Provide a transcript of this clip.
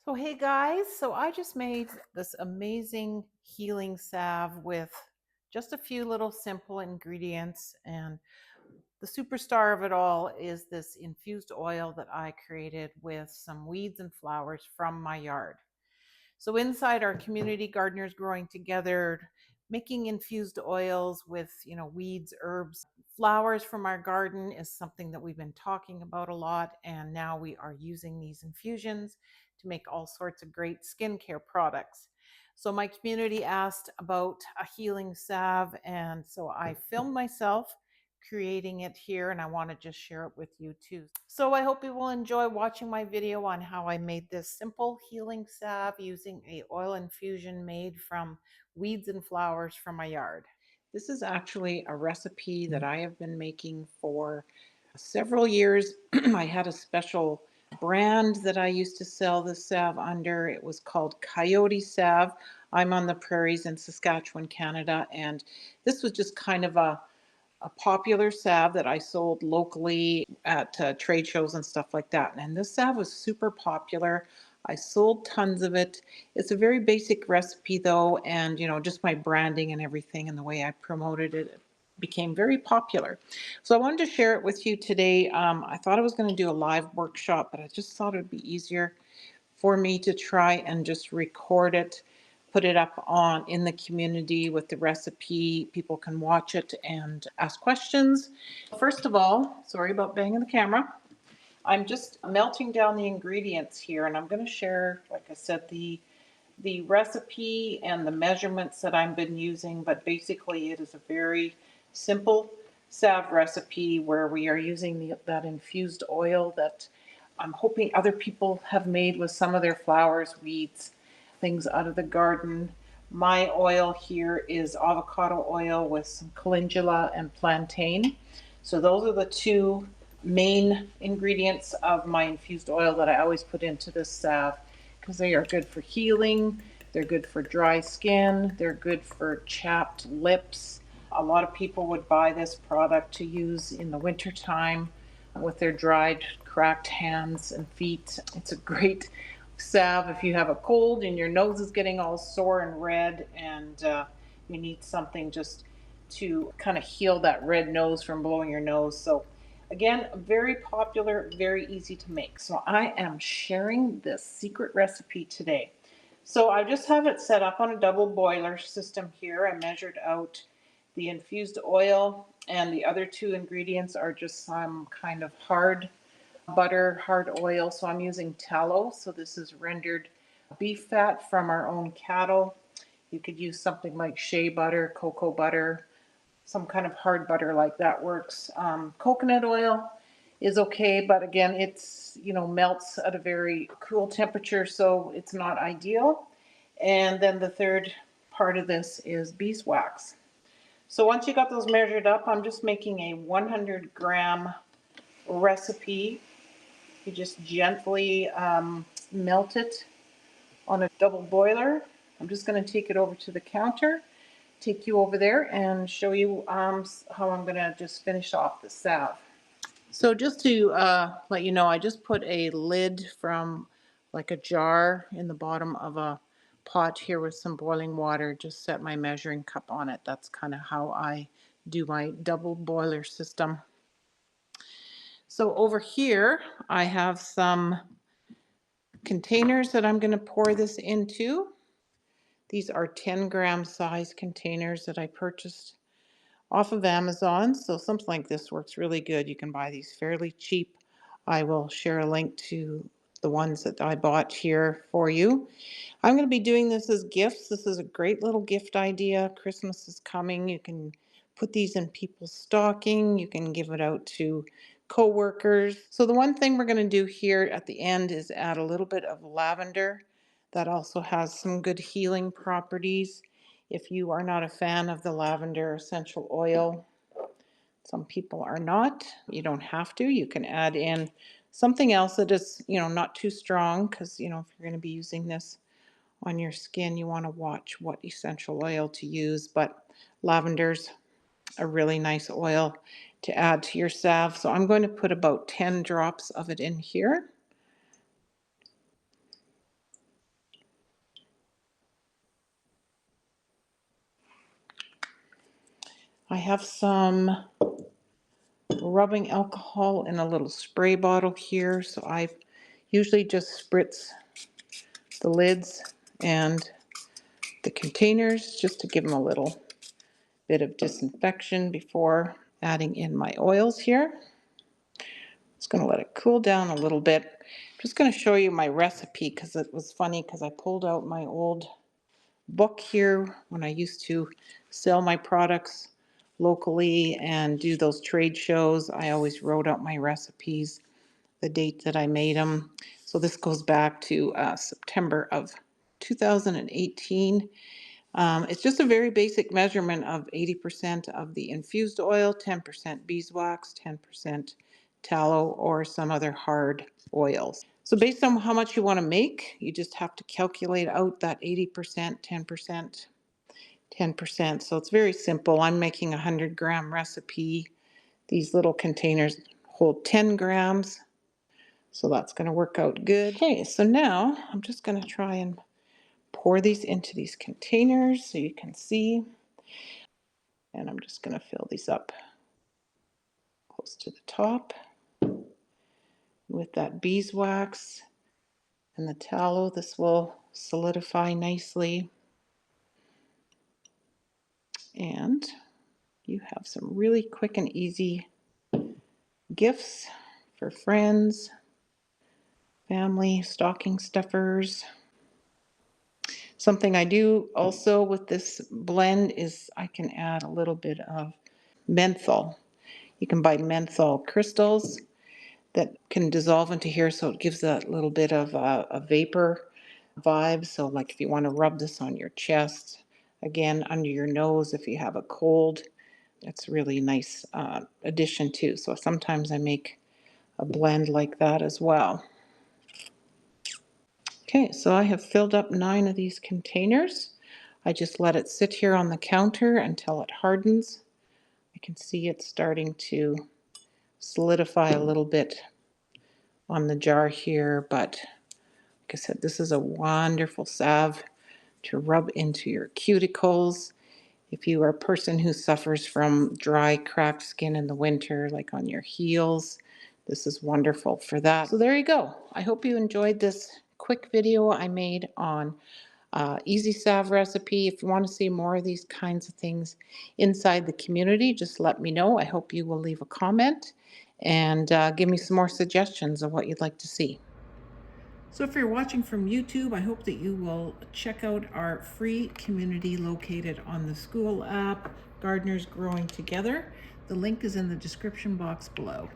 So, hey guys, so I just made this amazing healing salve with just a few little simple ingredients. And the superstar of it all is this infused oil that I created with some weeds and flowers from my yard. So inside our community gardeners growing together, making infused oils with, weeds, herbs, flowers from our garden is something that we've been talking about a lot. And now we are using these infusions to make all sorts of great skincare products. So my community asked about a healing salve, and so I filmed myself creating it here, and I want to just share it with you too. So I hope you will enjoy watching my video on how I made this simple healing salve using a oil infusion made from weeds and flowers from my yard. This is actually a recipe that I have been making for several years. I had a special brand that I used to sell this salve under. It was called Coyote Salve. I'm on the Prairies in Saskatchewan, Canada, and this was just kind of a popular salve that I sold locally at trade shows and stuff like that. And this salve was super popular. I sold tons of it. It's a very basic recipe though, and just my branding and everything and the way I promoted it became very popular. So I wanted to share it with you today. I thought I was going to do a live workshop, but I just thought it would be easier for me to try and just record it, put it up on in the community with the recipe. People can watch it and ask questions. First of all, sorry about banging the camera. I'm just melting down the ingredients here, and I'm going to share, like I said, the recipe and the measurements that I've been using, but basically it is a very simple salve recipe where we are using that infused oil that I'm hoping other people have made with some of their flowers, weeds, things out of the garden. My oil here is avocado oil with some calendula and plantain. So those are the two main ingredients of my infused oil that I always put into this salve because they are good for healing. They're good for dry skin. They're good for chapped lips. A lot of people would buy this product to use in the wintertime with their dried, cracked hands and feet. It's a great salve if you have a cold and your nose is getting all sore and red, and you need something just to kind of heal that red nose from blowing your nose. So again, very popular, very easy to make. So I am sharing this secret recipe today. So I just have it set up on a double boiler system here. I measured out the infused oil, and the other two ingredients are just some kind of hard butter, hard oil. So I'm using tallow. So this is rendered beef fat from our own cattle. You could use something like shea butter, cocoa butter, some kind of hard butter like that works. Coconut oil is okay, but again, it's, melts at a very cool temperature, so it's not ideal. And then the third part of this is beeswax. So once you got those measured up, I'm just making a 100-gram recipe. You just gently melt it on a double boiler. I'm just going to take it over to the counter, take you over there and show you how I'm going to just finish off the salve. So just to let you know, I just put a lid from like a jar in the bottom of a pot here with some boiling water, just set my measuring cup on it. That's kind of how I do my double boiler system. So over here, I have some containers that I'm going to pour this into. These are 10-gram size containers that I purchased off of Amazon. So something like this works really good. You can buy these fairly cheap. I will share a link to the ones that I bought here for you. I'm going to be doing this as gifts. This is a great little gift idea. Christmas is coming. You can put these in people's stocking. You can give it out to coworkers. So the one thing we're going to do here at the end is add a little bit of lavender. That also has some good healing properties. If you are not a fan of the lavender essential oil, some people are not. You don't have to. You can add in something else that is, not too strong, because, if you're going to be using this on your skin, you want to watch what essential oil to use. But lavender's a really nice oil to add to your salve. So I'm going to put about 10 drops of it in here. have some rubbing alcohol in a little spray bottle here. So I usually just spritz the lids and the containers just to give them a little bit of disinfection before adding in my oils here. Just going to let it cool down a little bit. I'm just going to show you my recipe because it was funny because I pulled out my old book here when I used to sell my products locally and do those trade shows. I always wrote out my recipes, the date that I made them. So this goes back to September of 2018. It's just a very basic measurement of 80% of the infused oil, 10% beeswax, 10% tallow, or some other hard oils. So based on how much you want to make, you just have to calculate out that 80%, 10%, 10%. So it's very simple. I'm making a 100-gram recipe. These little containers hold 10 grams. So that's going to work out good. Okay, so now I'm just going to try and pour these into these containers so you can see. And I'm just going to fill these up close to the top with that beeswax and the tallow. This will solidify nicely. And you have some really quick and easy gifts for friends, family, stocking stuffers. Something I do also with this blend is I can add a little bit of menthol. You can buy menthol crystals that can dissolve into here, so it gives that little bit of a vapor vibe. So like if you want to rub this on your chest, again under your nose if you have a cold, that's a really nice addition too. So sometimes I make a blend like that as well. Okay, so I have filled up 9 of these containers. I just let it sit here on the counter until it hardens. I can see it starting to solidify a little bit on the jar here, but like I said, this is a wonderful salve to rub into your cuticles. If you are a person who suffers from dry, cracked skin in the winter, like on your heels, this is wonderful for that. So there you go. I hope you enjoyed this quick video I made on easy salve recipe. If you want to see more of these kinds of things inside the community, just let me know. I hope you will leave a comment and give me some more suggestions of what you'd like to see. So if you're watching from YouTube, I hope that you will check out our free community located on the school app, Gardeners Growing Together. The link is in the description box below.